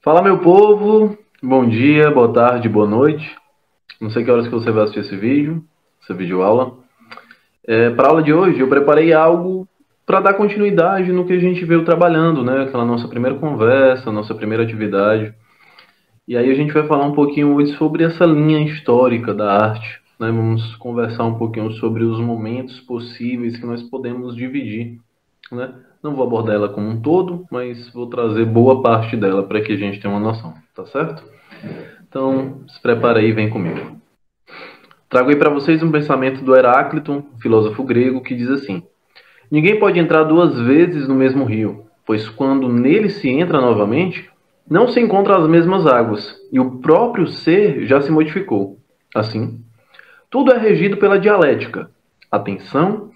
Fala, meu povo! Bom dia, boa tarde, boa noite. Não sei que horas que você vai assistir esse vídeo, essa videoaula. Para a aula de hoje, eu preparei algo para dar continuidade no que a gente veio trabalhando, né? Aquela nossa primeira conversa, nossa primeira atividade. E aí a gente vai falar um pouquinho hoje sobre essa linha histórica da arte, né? Vamos conversar um pouquinho sobre os momentos possíveis que nós podemos dividir, né? Não vou abordar ela como um todo, mas vou trazer boa parte dela para que a gente tenha uma noção, tá certo? Então, se prepara aí e vem comigo. Trago aí para vocês um pensamento do Heráclito, um filósofo grego, que diz assim: ninguém pode entrar duas vezes no mesmo rio, pois quando nele se entra novamente, não se encontram as mesmas águas, e o próprio ser já se modificou. Assim, tudo é regido pela dialética, a tensão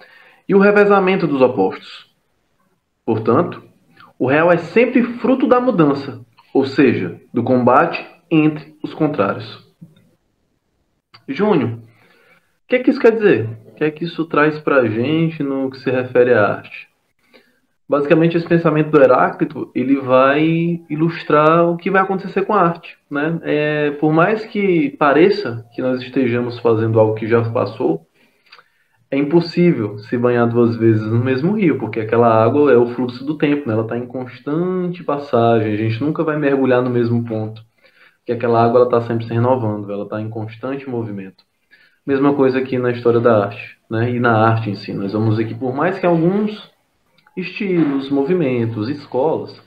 e o revezamento dos opostos. Portanto, o real é sempre fruto da mudança, ou seja, do combate entre os contrários. Júnior, o que é que isso quer dizer? O que é que isso traz para a gente no que se refere à arte? Basicamente, esse pensamento do Heráclito, ele vai ilustrar o que vai acontecer com a arte, né? Por mais que pareça que nós estejamos fazendo algo que já passou, é impossível se banhar duas vezes no mesmo rio, porque aquela água é o fluxo do tempo, né? Ela está em constante passagem, a gente nunca vai mergulhar no mesmo ponto, porque aquela água está sempre se renovando, ela está em constante movimento. Mesma coisa aqui na história da arte, né? E na arte em si. Nós vamos ver que por mais que alguns estilos, movimentos, escolas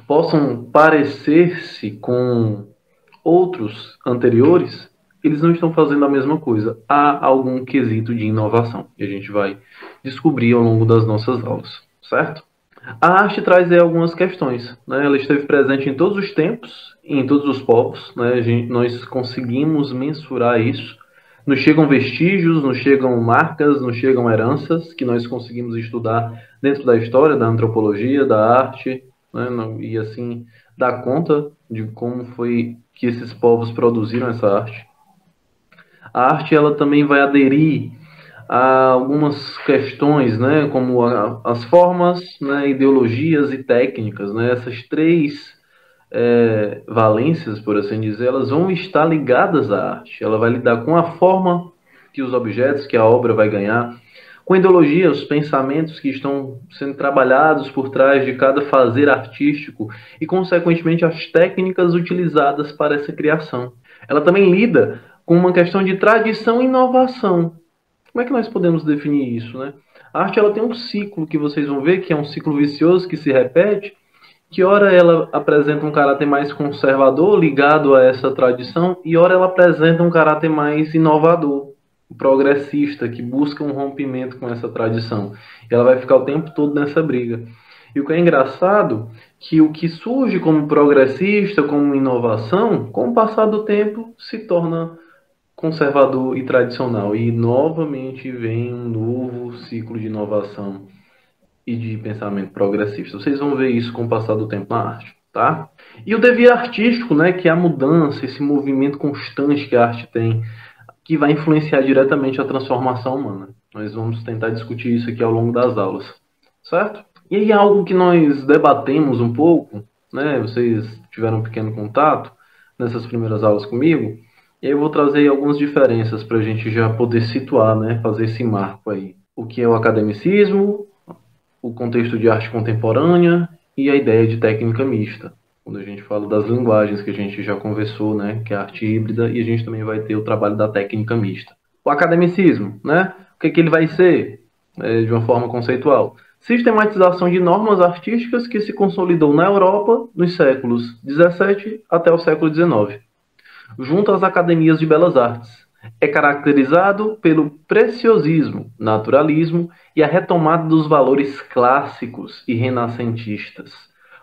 possam parecer-se com outros anteriores, eles não estão fazendo a mesma coisa. Há algum quesito de inovação e a gente vai descobrir ao longo das nossas aulas, certo? A arte traz aí algumas questões, né? Ela esteve presente em todos os tempos, em todos os povos, né? Nós conseguimos mensurar isso. Nos chegam vestígios, nos chegam marcas, nos chegam heranças que nós conseguimos estudar dentro da história, da antropologia, da arte, né? E assim dar conta de como foi que esses povos produziram essa arte. A arte ela também vai aderir a algumas questões, né, como as formas, né, ideologias e técnicas, né, essas três valências, por assim dizer, elas vão estar ligadas à arte. Ela vai lidar com a forma que os objetos, que a obra vai ganhar, com a ideologia, os pensamentos que estão sendo trabalhados por trás de cada fazer artístico e, consequentemente, as técnicas utilizadas para essa criação. Ela também lida com uma questão de tradição e inovação. Como é que nós podemos definir isso, né? A arte ela tem um ciclo que vocês vão ver, que é um ciclo vicioso que se repete, que ora ela apresenta um caráter mais conservador, ligado a essa tradição, e ora ela apresenta um caráter mais inovador, progressista, que busca um rompimento com essa tradição. E ela vai ficar o tempo todo nessa briga. E o que é engraçado, que o que surge como progressista, como inovação, com o passar do tempo, se torna conservador e tradicional. E novamente vem um novo ciclo de inovação e de pensamento progressista. Vocês vão ver isso com o passar do tempo na arte, tá? E o devir artístico, né, que é a mudança, esse movimento constante que a arte tem, que vai influenciar diretamente a transformação humana. Nós vamos tentar discutir isso aqui ao longo das aulas, certo? E aí algo que nós debatemos um pouco, né, vocês tiveram um pequeno contato nessas primeiras aulas comigo, e aí eu vou trazer algumas diferenças para a gente já poder situar, né, fazer esse marco aí. O que é o academicismo, o contexto de arte contemporânea e a ideia de técnica mista, quando a gente fala das linguagens que a gente já conversou, né, que é a arte híbrida, e a gente também vai ter o trabalho da técnica mista. O academicismo, né, o que ele vai ser, de uma forma conceitual? Sistematização de normas artísticas que se consolidou na Europa nos séculos XVII até o século XIX, junto às academias de belas artes. É caracterizado pelo preciosismo, naturalismo e a retomada dos valores clássicos e renascentistas.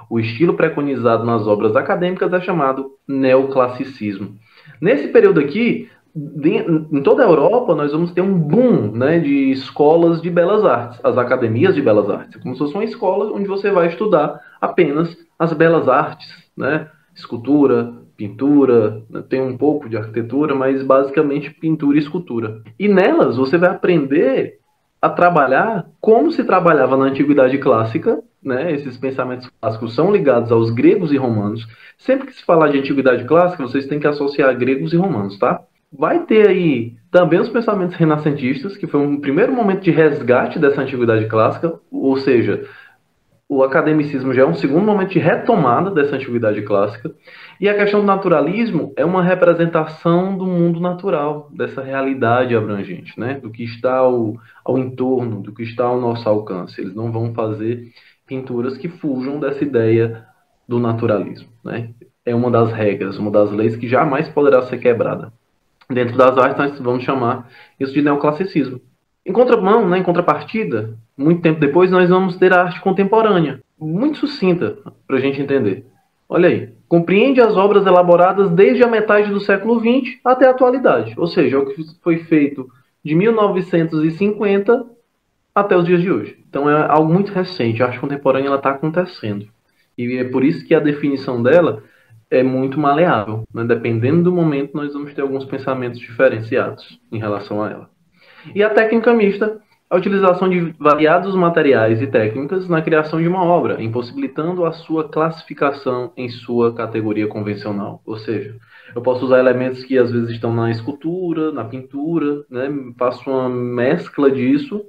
O estilo preconizado nas obras acadêmicas é chamado neoclassicismo. Nesse período aqui, em toda a Europa, nós vamos ter um boom, né, de escolas de belas artes, as academias de belas artes. É como se fosse uma escola onde você vai estudar apenas as belas artes, né, escultura, pintura, tem um pouco de arquitetura, mas basicamente pintura e escultura. E nelas você vai aprender a trabalhar como se trabalhava na Antiguidade Clássica, né, esses pensamentos clássicos são ligados aos gregos e romanos. Sempre que se falar de antiguidade clássica, vocês têm que associar gregos e romanos, tá? Vai ter aí também os pensamentos renascentistas, que foi um primeiro momento de resgate dessa antiguidade clássica, ou seja, o academicismo já é um segundo momento de retomada dessa antiguidade clássica. E a questão do naturalismo é uma representação do mundo natural, dessa realidade abrangente, né? Do que está ao entorno, do que está ao nosso alcance. Eles não vão fazer pinturas que fujam dessa ideia do naturalismo, né? É uma das regras, uma das leis que jamais poderá ser quebrada. Dentro das artes, nós vamos chamar isso de neoclassicismo. Em contramão, né, em contrapartida, muito tempo depois, nós vamos ter a arte contemporânea, muito sucinta, para a gente entender. Olha aí, compreende as obras elaboradas desde a metade do século XX até a atualidade, ou seja, o que foi feito de 1950 até os dias de hoje. Então é algo muito recente, a arte contemporânea está acontecendo. E é por isso que a definição dela é muito maleável, né? Dependendo do momento, nós vamos ter alguns pensamentos diferenciados em relação a ela. E a técnica mista, a utilização de variados materiais e técnicas na criação de uma obra, impossibilitando a sua classificação em sua categoria convencional. Ou seja, eu posso usar elementos que às vezes estão na escultura, na pintura, né? Faço uma mescla disso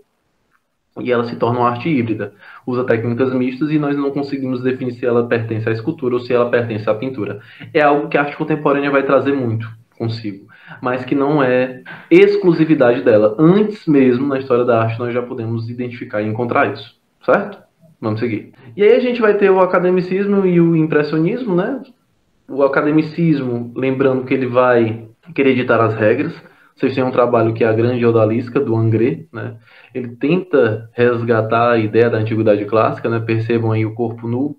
e ela se torna uma arte híbrida. Usa técnicas mistas e nós não conseguimos definir se ela pertence à escultura ou se ela pertence à pintura. É algo que a arte contemporânea vai trazer muito consigo, mas que não é exclusividade dela. Antes mesmo, na história da arte, nós já podemos identificar e encontrar isso, certo? Vamos seguir. E aí a gente vai ter o academicismo e o impressionismo, né? O academicismo, lembrando que ele vai querer ditar as regras. Vocês têm um trabalho que é a Grande Odalisca, do Angrê, né? Ele tenta resgatar a ideia da antiguidade clássica, né? Percebam aí o corpo nu,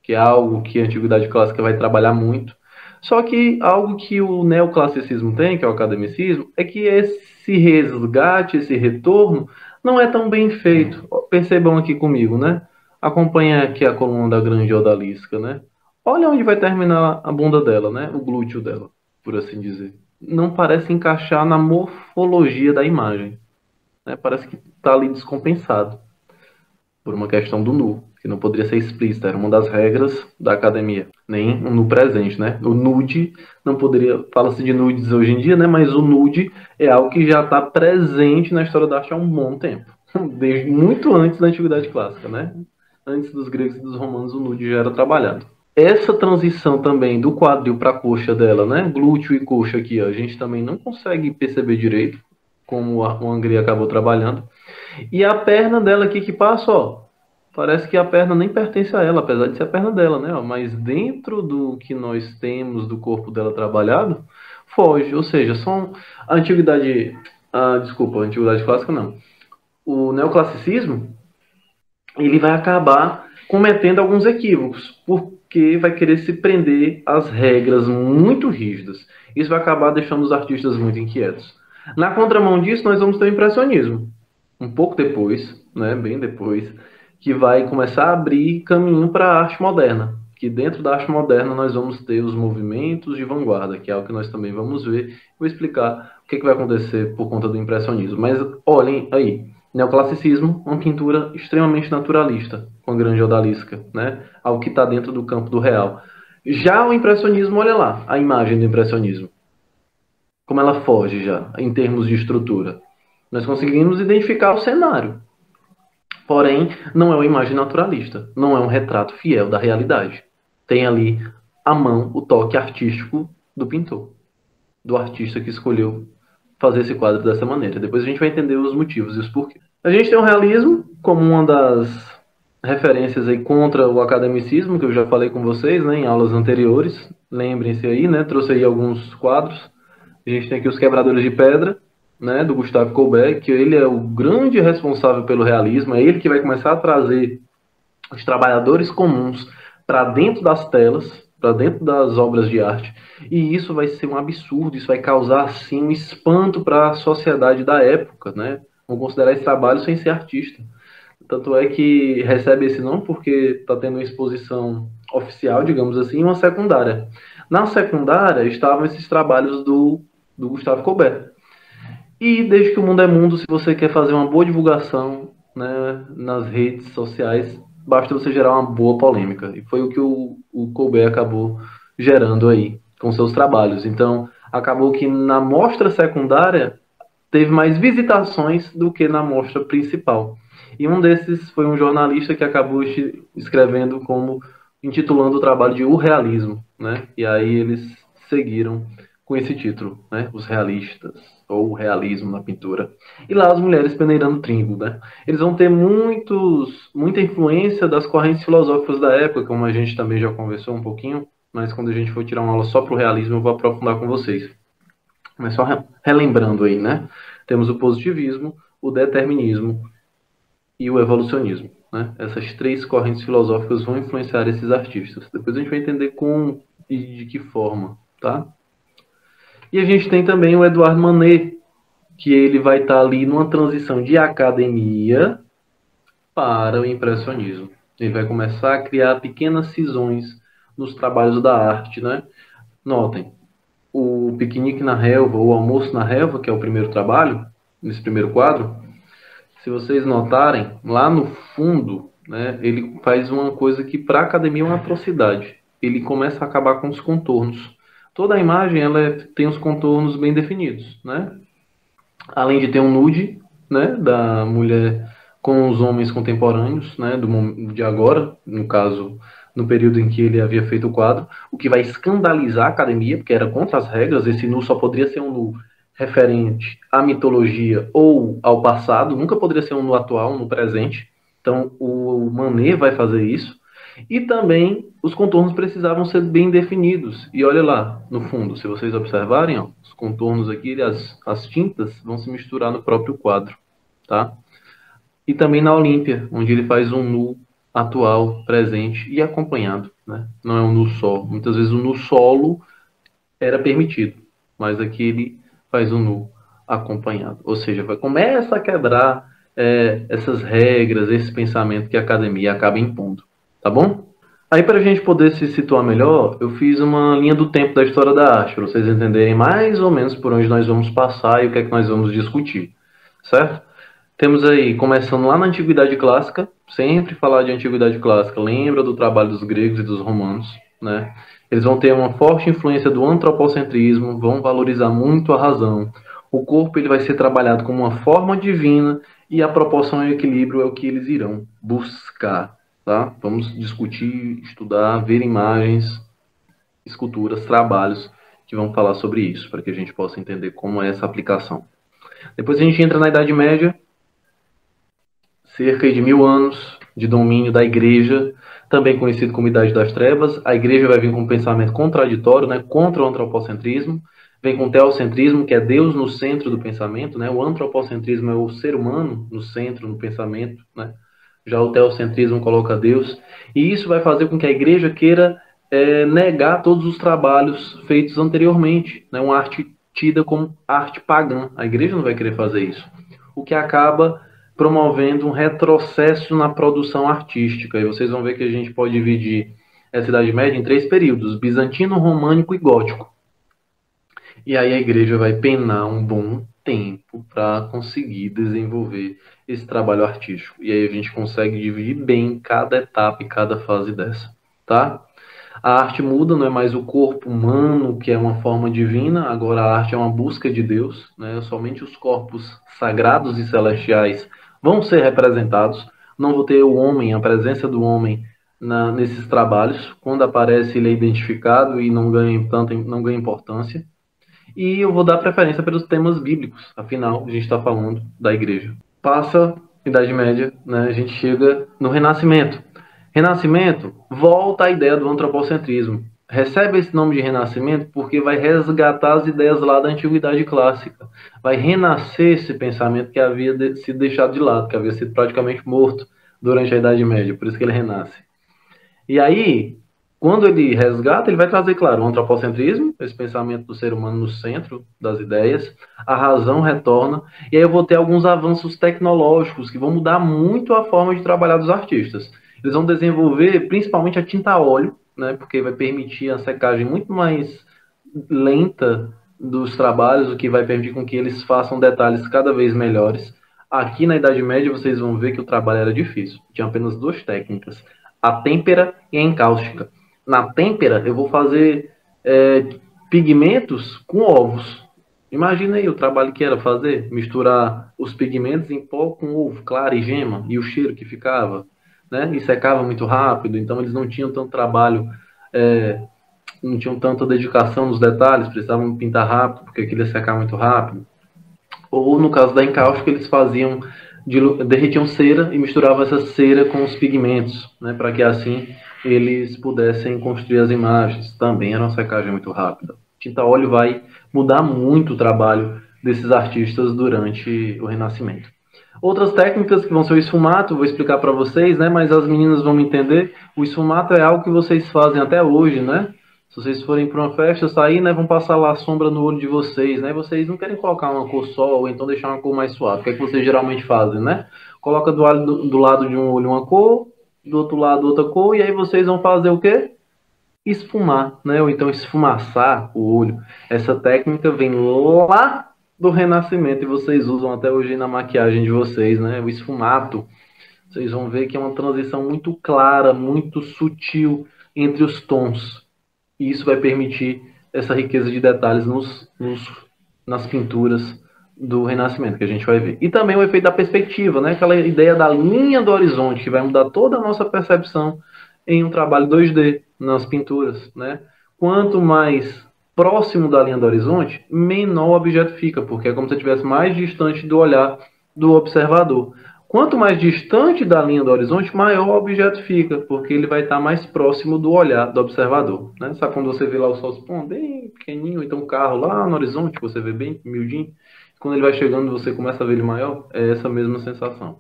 que é algo que a antiguidade clássica vai trabalhar muito. Só que algo que o neoclassicismo tem, que é o academicismo, é que esse resgate, esse retorno, não é tão bem feito. Percebam aqui comigo, né? Acompanha aqui a coluna da Grande Odalisca, né? Olha onde vai terminar a bunda dela, né? O glúteo dela, por assim dizer. Não parece encaixar na morfologia da imagem, né? Parece que está ali descompensado por uma questão do nu, que não poderia ser explícita, era uma das regras da academia, nem no presente, né? O nude não poderia, fala-se de nudes hoje em dia, né? Mas o nude é algo que já está presente na história da arte há um bom tempo, desde muito antes da Antiguidade Clássica, né? Antes dos gregos e dos romanos, o nude já era trabalhado. Essa transição também do quadril para a coxa dela, né? Glúteo e coxa aqui, ó, a gente também não consegue perceber direito, como o Angrê acabou trabalhando. E a perna dela aqui que passa, ó, parece que a perna nem pertence a ela, apesar de ser a perna dela, né? Ó, mas dentro do que nós temos do corpo dela trabalhado, foge. Ou seja, são a antiguidade, desculpa, a antiguidade clássica não. O neoclassicismo, ele vai acabar cometendo alguns equívocos, porque vai querer se prender às regras muito rígidas. Isso vai acabar deixando os artistas muito inquietos. Na contramão disso, nós vamos ter o impressionismo. Um pouco depois, né, bem depois, que vai começar a abrir caminho para a arte moderna. Que dentro da arte moderna nós vamos ter os movimentos de vanguarda, que é algo que nós também vamos ver. Vou explicar o que vai acontecer por conta do impressionismo. Mas olhem aí, neoclassicismo, uma pintura extremamente naturalista, com a Grande Odalisca, né? Algo que está dentro do campo do real. Já o impressionismo, olha lá, a imagem do impressionismo. Como ela foge já, em termos de estrutura. Nós conseguimos identificar o cenário. Porém, não é uma imagem naturalista. Não é um retrato fiel da realidade. Tem ali a mão, o toque artístico do pintor. Do artista que escolheu fazer esse quadro dessa maneira. Depois a gente vai entender os motivos e os porquês. A gente tem o realismo como uma das referências aí contra o academicismo, que eu já falei com vocês, né, em aulas anteriores. Lembrem-se aí, né? Trouxe aí alguns quadros. A gente tem aqui os Quebradores de Pedra, né, do Gustave Courbet, que ele é o grande responsável pelo realismo, é ele que vai começar a trazer os trabalhadores comuns para dentro das telas, para dentro das obras de arte, e isso vai ser um absurdo, isso vai causar, assim, um espanto para a sociedade da época, né, vão considerar esse trabalho sem ser artista. Tanto é que recebe esse nome porque está tendo uma exposição oficial, digamos assim, e uma secundária. Na secundária estavam esses trabalhos do Gustave Courbet. E desde que o mundo é mundo, se você quer fazer uma boa divulgação, né, nas redes sociais, basta você gerar uma boa polêmica. E foi o que o Colbert acabou gerando aí com seus trabalhos. Então, acabou que na mostra secundária teve mais visitações do que na mostra principal. E um desses foi um jornalista que acabou escrevendo como, intitulando o trabalho de O Realismo, né? E aí eles seguiram com esse título, né? Os Realistas, ou o Realismo na pintura. E lá as mulheres peneirando trigo, né? Eles vão ter muita influência das correntes filosóficas da época, como a gente também já conversou um pouquinho, mas quando a gente for tirar uma aula só para o realismo, eu vou aprofundar com vocês. Mas só relembrando aí, né? Temos o positivismo, o determinismo e o evolucionismo, né? Essas três correntes filosóficas vão influenciar esses artistas. Depois a gente vai entender como e de que forma, tá? E a gente tem também o Edouard Manet, que ele vai estar ali numa transição de academia para o impressionismo. Ele vai começar a criar pequenas cisões nos trabalhos da arte, né? Notem, o Piquenique na Relva, ou Almoço na Relva, que é o primeiro trabalho, nesse primeiro quadro, se vocês notarem, lá no fundo, né, ele faz uma coisa que para a academia é uma atrocidade. Ele começa a acabar com os contornos. Toda a imagem tem os contornos bem definidos, né? Além de ter um nude, né, da mulher com os homens contemporâneos, né, de agora, no caso, no período em que ele havia feito o quadro, o que vai escandalizar a academia, porque era contra as regras, esse nu só poderia ser um nu referente à mitologia ou ao passado, nunca poderia ser um nu atual, um nu presente. Então, o Manet vai fazer isso. E também os contornos precisavam ser bem definidos. E olha lá, no fundo, se vocês observarem, ó, os contornos aqui, as tintas vão se misturar no próprio quadro, tá? E também na Olímpia, onde ele faz um nu atual, presente e acompanhado, né? Não é um nu só. Muitas vezes o nu solo era permitido, mas aqui ele faz um nu acompanhado. Ou seja, começa a quebrar essas regras, esse pensamento que a academia acaba impondo. Tá bom? Aí, para a gente poder se situar melhor, eu fiz uma linha do tempo da história da arte, para vocês entenderem mais ou menos por onde nós vamos passar e o que é que nós vamos discutir, certo? Temos aí, começando lá na Antiguidade Clássica, sempre falar de Antiguidade Clássica, lembra do trabalho dos gregos e dos romanos, né? Eles vão ter uma forte influência do antropocentrismo, vão valorizar muito a razão. O corpo ele vai ser trabalhado como uma forma divina e a proporção e o equilíbrio é o que eles irão buscar. Tá? Vamos discutir, estudar, ver imagens, esculturas, trabalhos que vão falar sobre isso, para que a gente possa entender como é essa aplicação. Depois a gente entra na Idade Média, cerca de 1000 anos de domínio da Igreja, também conhecido como Idade das Trevas. A Igreja vai vir com um pensamento contraditório, né, contra o antropocentrismo, vem com o teocentrismo, que é Deus no centro do pensamento, né? O antropocentrismo é o ser humano no centro, no pensamento, né? Já o teocentrismo coloca Deus, e isso vai fazer com que a igreja queira negar todos os trabalhos feitos anteriormente, né? Uma arte tida como arte pagã. A igreja não vai querer fazer isso, o que acaba promovendo um retrocesso na produção artística. E vocês vão ver que a gente pode dividir essa Idade Média em 3 períodos: bizantino, românico e gótico. E aí a igreja vai penar um bom tempo para conseguir desenvolver esse trabalho artístico. E aí a gente consegue dividir bem cada etapa e cada fase dessa, tá? A arte muda, não é mais o corpo humano, que é uma forma divina, agora a arte é uma busca de Deus, né? Somente os corpos sagrados e celestiais vão ser representados. Não vou ter o homem, a presença do homem nesses trabalhos. Quando aparece, ele é identificado e não ganha importância. E eu vou dar preferência pelos temas bíblicos, afinal, a gente está falando da igreja. Passa a Idade Média, né, a gente chega no Renascimento. Renascimento volta à ideia do antropocentrismo. Recebe esse nome de Renascimento porque vai resgatar as ideias lá da Antiguidade Clássica. Vai renascer esse pensamento que havia sido deixado de lado, que havia sido praticamente morto durante a Idade Média, por isso que ele renasce. E aí, quando ele resgata, ele vai trazer, claro, o antropocentrismo, esse pensamento do ser humano no centro das ideias, a razão retorna, e aí eu vou ter alguns avanços tecnológicos que vão mudar muito a forma de trabalhar dos artistas. Eles vão desenvolver principalmente a tinta a óleo, né, porque vai permitir a secagem muito mais lenta dos trabalhos, o que vai permitir com que eles façam detalhes cada vez melhores. Aqui na Idade Média vocês vão ver que o trabalho era difícil. Tinha apenas duas técnicas, a têmpera e a encáustica. Na têmpera eu vou fazer pigmentos com ovos. Imagina aí o trabalho que era fazer, misturar os pigmentos em pó com ovo, clara e gema, e o cheiro que ficava, né? E secava muito rápido, então eles não tinham tanto trabalho, não tinham tanta dedicação nos detalhes, precisavam pintar rápido, porque aquilo ia secar muito rápido. Ou no caso da encáustica, eles faziam, derretiam cera e misturavam essa cera com os pigmentos, né? Para que assim eles pudessem construir as imagens. Também era uma secagem muito rápida. Tinta a óleo vai mudar muito o trabalho desses artistas durante o Renascimento. Outras técnicas que vão ser o esfumato, vou explicar para vocês, né? Mas as meninas vão me entender. O esfumato é algo que vocês fazem até hoje, né? Se vocês forem para uma festa, sair, né, vão passar lá a sombra no olho de vocês, né? Vocês não querem colocar uma cor só ou então deixar uma cor mais suave. O que é que vocês geralmente fazem, né? Coloca do lado de um olho uma cor, do outro lado outra cor, e aí vocês vão fazer o quê? Esfumar, né? Ou então esfumaçar o olho. Essa técnica vem lá do Renascimento e vocês usam até hoje na maquiagem de vocês, né? O esfumato. Vocês vão ver que é uma transição muito clara, muito sutil entre os tons. E isso vai permitir essa riqueza de detalhes nas pinturas do Renascimento, que a gente vai ver. E também o efeito da perspectiva, né? Aquela ideia da linha do horizonte, que vai mudar toda a nossa percepção em um trabalho 2D, nas pinturas, né? Quanto mais próximo da linha do horizonte, menor o objeto fica, porque é como se estivesse mais distante do olhar do observador. Quanto mais distante da linha do horizonte, maior o objeto fica, porque ele vai estar mais próximo do olhar do observador, né? Sabe quando você vê lá o sol se pondo bem pequenininho, então um carro lá no horizonte, você vê bem miudinho, quando ele vai chegando você começa a ver ele maior? É essa mesma sensação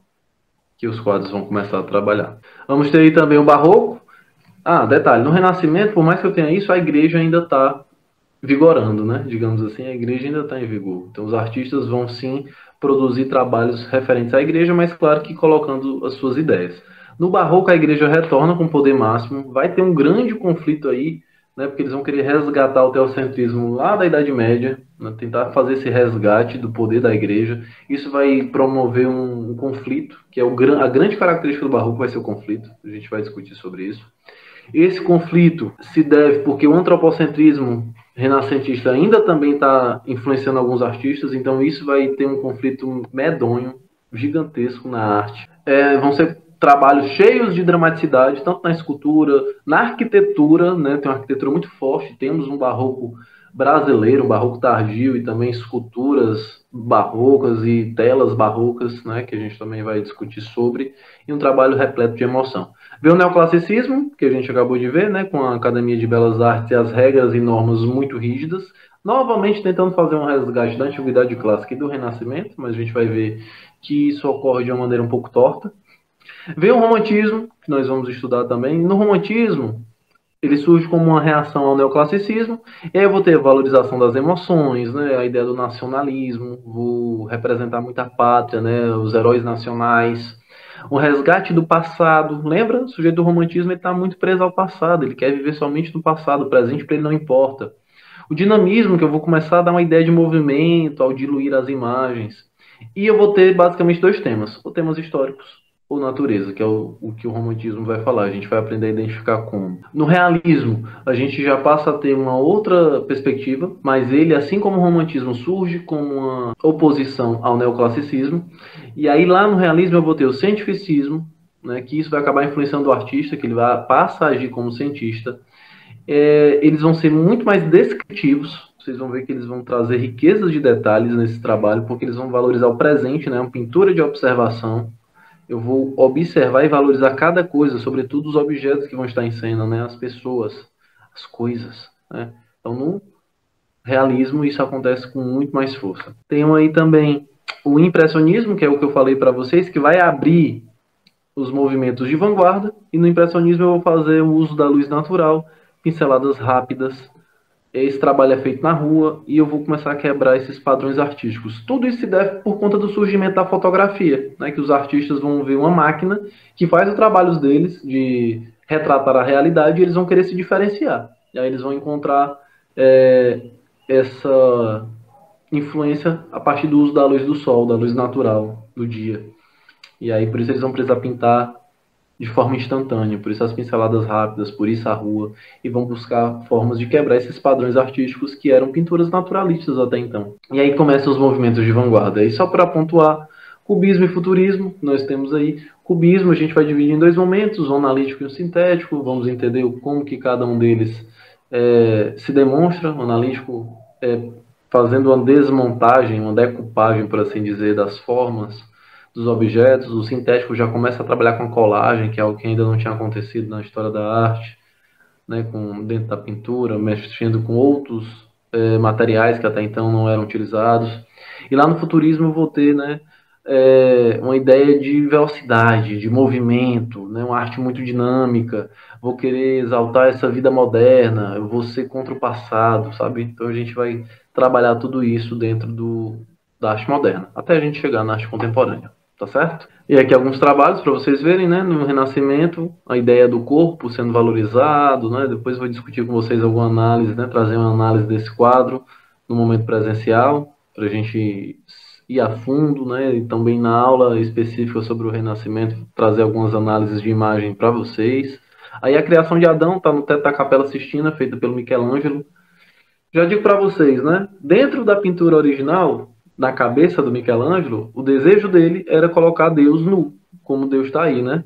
que os quadros vão começar a trabalhar. Vamos ter aí também o barroco. Detalhe, no Renascimento, por mais que eu tenha isso, a igreja ainda está vigorando, né? Digamos assim, a igreja ainda está em vigor. Então os artistas vão sim produzir trabalhos referentes à igreja, mas claro que colocando as suas ideias. No Barroco a igreja retorna com poder máximo, vai ter um grande conflito aí, né? Porque eles vão querer resgatar o teocentrismo lá da Idade Média, né? Tentar fazer esse resgate do poder da igreja. Isso vai promover um conflito, que é a grande característica do Barroco vai ser o conflito. A gente vai discutir sobre isso. Esse conflito se deve porque o antropocentrismo renascentista ainda também está influenciando alguns artistas, então isso vai ter um conflito medonho, gigantesco na arte. Vão ser trabalhos cheios de dramaticidade, tanto na escultura, na arquitetura, né? Tem uma arquitetura muito forte, temos um barroco brasileiro, um barroco tardio e também esculturas barrocas e telas barrocas, né, que a gente também vai discutir sobre, e um trabalho repleto de emoção. Vem o neoclassicismo, que a gente acabou de ver, né, com a Academia de Belas Artes e as regras e normas muito rígidas, novamente tentando fazer um resgate da Antiguidade Clássica e do Renascimento, mas a gente vai ver que isso ocorre de uma maneira um pouco torta. Vem o romantismo, que nós vamos estudar também. No romantismo, ele surge como uma reação ao neoclassicismo, e aí eu vou ter a valorização das emoções, né, a ideia do nacionalismo, vou representar muita pátria, né, os heróis nacionais, um resgate do passado. Lembra? O sujeito do romantismo está muito preso ao passado, ele quer viver somente no passado, o presente para ele não importa. O dinamismo, que eu vou começar a dar uma ideia de movimento ao diluir as imagens. E eu vou ter basicamente dois temas, ou temas históricos, ou natureza, que é o que o romantismo vai falar. A gente vai aprender a identificar como. No realismo, a gente já passa a ter uma outra perspectiva, mas ele, assim como o romantismo, surge como uma oposição ao neoclassicismo. E aí lá no realismo eu vou ter o cientificismo, né, que isso vai acabar influenciando o artista, que ele passa a agir como cientista. Eles vão ser muito mais descritivos. Vocês vão ver que eles vão trazer riquezas de detalhes nesse trabalho, porque eles vão valorizar o presente, né, uma pintura de observação. Eu vou observar e valorizar cada coisa, sobretudo os objetos que vão estar em cena, né? As pessoas, as coisas, né? Então, no realismo, isso acontece com muito mais força. Tem aí também o impressionismo, que é o que eu falei para vocês, que vai abrir os movimentos de vanguarda, e no impressionismo eu vou fazer o uso da luz natural, pinceladas rápidas. Esse trabalho é feito na rua e eu vou começar a quebrar esses padrões artísticos. Tudo isso se deve por conta do surgimento da fotografia, né? Que os artistas vão ver uma máquina que faz os trabalhos deles de retratar a realidade e eles vão querer se diferenciar. E aí eles vão encontrar essa influência a partir do uso da luz do sol, da luz natural. do dia. E aí, por isso eles vão precisar pintar de forma instantânea, por isso as pinceladas rápidas, por isso a rua, e vão buscar formas de quebrar esses padrões artísticos que eram pinturas naturalistas até então. E aí começam os movimentos de vanguarda. E só para pontuar, cubismo e futurismo, nós temos aí. Cubismo a gente vai dividir em dois momentos, o analítico e o sintético, vamos entender como que cada um deles se demonstra. O analítico fazendo uma desmontagem, uma decupagem, por assim dizer, das formas dos objetos. O sintético já começa a trabalhar com colagem, que é algo que ainda não tinha acontecido na história da arte, né, dentro da pintura, mexendo com outros materiais que até então não eram utilizados. E lá no futurismo eu vou ter, né, uma ideia de velocidade, de movimento, né, uma arte muito dinâmica. Vou querer exaltar essa vida moderna, eu vou ser contra o passado, sabe? Então a gente vai trabalhar tudo isso dentro da arte moderna, até a gente chegar na arte contemporânea. Tá certo? E aqui alguns trabalhos para vocês verem, né? No Renascimento, a ideia do corpo sendo valorizado, né? Depois vou discutir com vocês alguma análise, né? Trazer uma análise desse quadro no momento presencial, para a gente ir a fundo, né? E também na aula específica sobre o Renascimento, trazer algumas análises de imagem para vocês. Aí a criação de Adão está no teto da Capela Sistina, feita pelo Michelangelo. Já digo para vocês, né? Dentro da pintura original, na cabeça do Michelangelo, o desejo dele era colocar Deus nu, como Deus está aí, né?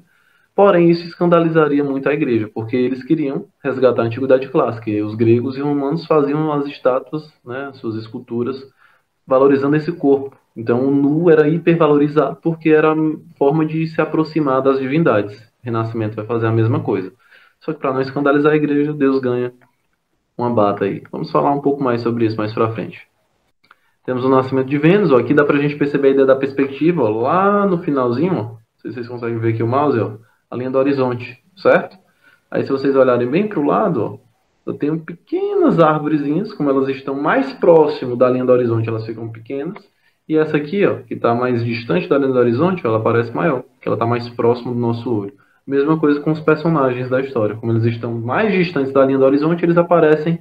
Porém, isso escandalizaria muito a igreja, porque eles queriam resgatar a antiguidade clássica. E os gregos e romanos faziam as estátuas, né, suas esculturas, valorizando esse corpo. Então, o nu era hipervalorizado, porque era a forma de se aproximar das divindades. O Renascimento vai fazer a mesma coisa. Só que para não escandalizar a igreja, Deus ganha uma bata aí. Vamos falar um pouco mais sobre isso mais para frente. Temos o nascimento de Vênus, ó. Aqui dá pra gente perceber a ideia da perspectiva, ó, lá no finalzinho, ó. Não sei se vocês conseguem ver aqui o mouse, ó, a linha do horizonte, certo? Aí se vocês olharem bem para o lado, ó, eu tenho pequenas árvorezinhas, como elas estão mais próximo da linha do horizonte, elas ficam pequenas. E essa aqui, ó, que está mais distante da linha do horizonte, ó, ela parece maior, porque ela está mais próximo do nosso olho. Mesma coisa com os personagens da história, como eles estão mais distantes da linha do horizonte, eles aparecem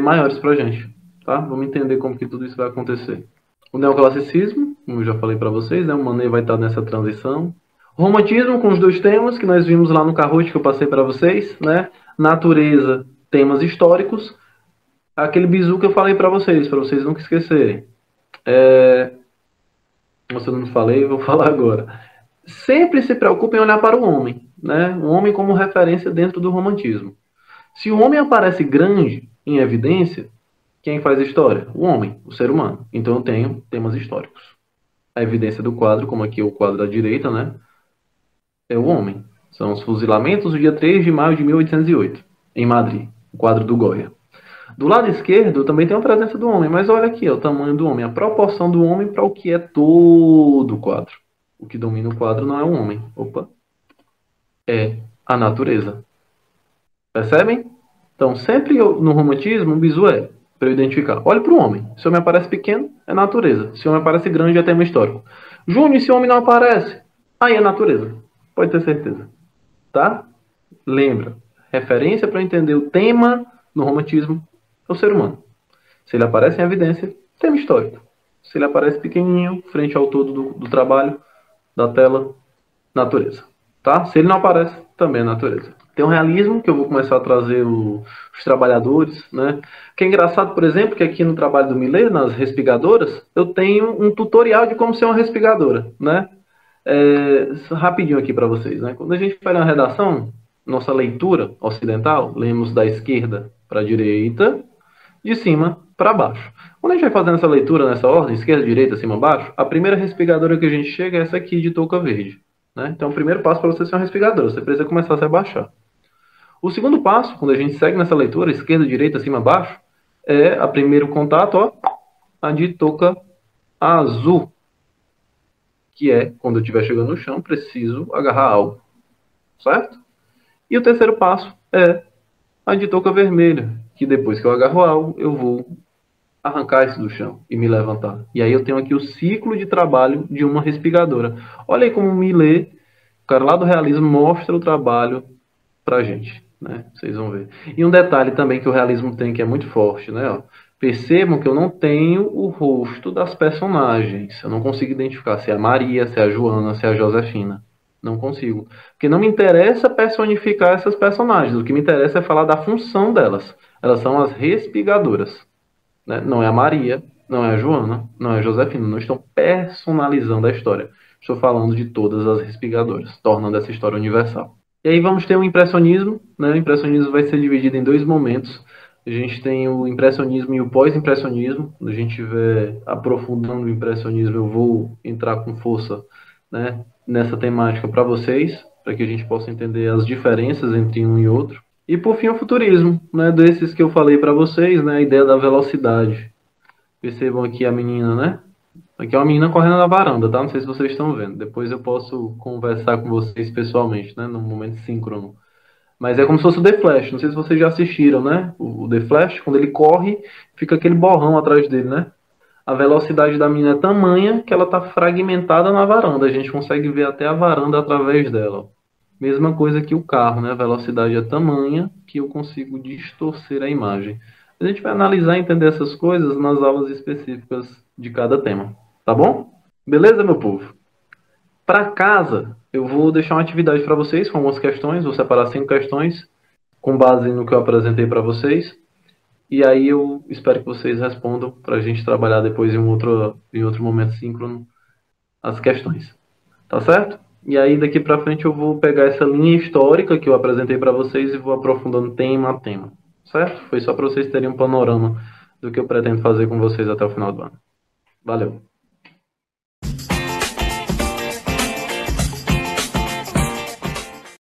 maiores para a gente. Tá? Vamos entender como que tudo isso vai acontecer. O neoclassicismo, como eu já falei para vocês, né? O Manet vai estar nessa transição. O romantismo, com os dois temas que nós vimos lá no Carrote, que eu passei para vocês, né? Natureza, temas históricos. Aquele bizu que eu falei para vocês nunca esquecerem. Se eu não falei, eu vou falar agora. Sempre se preocupem em olhar para o homem, né? O homem como referência dentro do romantismo. Se o homem aparece grande, em evidência, quem faz a história? O homem, o ser humano. Então eu tenho temas históricos. A evidência do quadro, como aqui é o quadro da direita, né? É o homem. São os fuzilamentos do dia 3 de maio de 1808, em Madrid, o quadro do Goya. Do lado esquerdo também tem a presença do homem, mas olha aqui, ó, o tamanho do homem, a proporção do homem para o que é todo o quadro. O que domina o quadro não é o homem, é a natureza. Percebem? Então, sempre no romantismo, o bizu é para eu identificar. Olhe para o homem. Se o homem aparece pequeno, é natureza. Se o homem aparece grande, é tema histórico. Júnior, se o homem não aparece, aí é natureza. Pode ter certeza. Tá? Lembra. Referência para entender o tema no romantismo é o ser humano. Se ele aparece em evidência, tema histórico. Se ele aparece pequenininho, frente ao todo do trabalho, da tela, natureza. Tá? Se ele não aparece, também é natureza. Tem um realismo, que eu vou começar a trazer os trabalhadores, né? Que é engraçado, por exemplo, que aqui no trabalho do Millet, nas respigadoras, eu tenho um tutorial de como ser uma respigadora, né? Rapidinho aqui para vocês, né? Quando a gente faz uma redação, nossa leitura ocidental, lemos da esquerda para a direita, de cima para baixo. Quando a gente vai fazendo essa leitura nessa ordem, esquerda, direita, cima, baixo, a primeira respigadora que a gente chega é essa aqui de touca verde. Né? Então, o primeiro passo para você ser uma respigadora, você precisa começar a se abaixar. O segundo passo, quando a gente segue nessa leitura, esquerda, direita, cima, baixo, é a primeiro contato, ó, a de touca azul, que é, quando eu estiver chegando no chão, preciso agarrar algo, certo? E o terceiro passo é a de touca vermelha, que depois que eu agarro algo, eu vou arrancar isso do chão e me levantar. E aí eu tenho aqui o ciclo de trabalho de uma respigadora. Olha aí como o Millet, o cara lá do realismo, mostra o trabalho pra gente, né? Vocês vão ver. E um detalhe também que o realismo tem que é muito forte, né? Ó, Percebam que eu não tenho o rosto das personagens. Eu não consigo identificar se é a Maria, se é a Joana, se é a Josefina. Não consigo. Porque não me interessa personificar essas personagens. O que me interessa é falar da função delas. Elas são as respigadoras, né? Não é a Maria, não é a Joana, não é a Josefina. Não estão personalizando a história. Estou falando de todas as respigadoras, tornando essa história universal. E aí vamos ter o impressionismo, né? O impressionismo vai ser dividido em dois momentos. A gente tem o impressionismo e o pós-impressionismo. Quando a gente estiver aprofundando o impressionismo, eu vou entrar com força, né, nessa temática para vocês, para que a gente possa entender as diferenças entre um e outro. E por fim, o futurismo, né, desses que eu falei para vocês, né, a ideia da velocidade. Percebam aqui a menina, né? Aqui é uma menina correndo na varanda, tá? Não sei se vocês estão vendo. Depois eu posso conversar com vocês pessoalmente, né? Num momento síncrono. Mas é como se fosse o The Flash. Não sei se vocês já assistiram, né? O The Flash, quando ele corre, fica aquele borrão atrás dele, né? A velocidade da menina é tamanha que ela está fragmentada na varanda. A gente consegue ver até a varanda através dela. Mesma coisa que o carro, né? A velocidade é tamanha que eu consigo distorcer a imagem. A gente vai analisar e entender essas coisas nas aulas específicas de cada tema. Tá bom? Beleza, meu povo? Para casa, eu vou deixar uma atividade para vocês com algumas questões. Vou separar 5 questões com base no que eu apresentei para vocês. E aí eu espero que vocês respondam para a gente trabalhar depois em outro momento síncrono as questões. Tá certo? E aí daqui para frente eu vou pegar essa linha histórica que eu apresentei para vocês e vou aprofundando tema a tema. Certo? Foi só para vocês terem um panorama do que eu pretendo fazer com vocês até o final do ano. Valeu!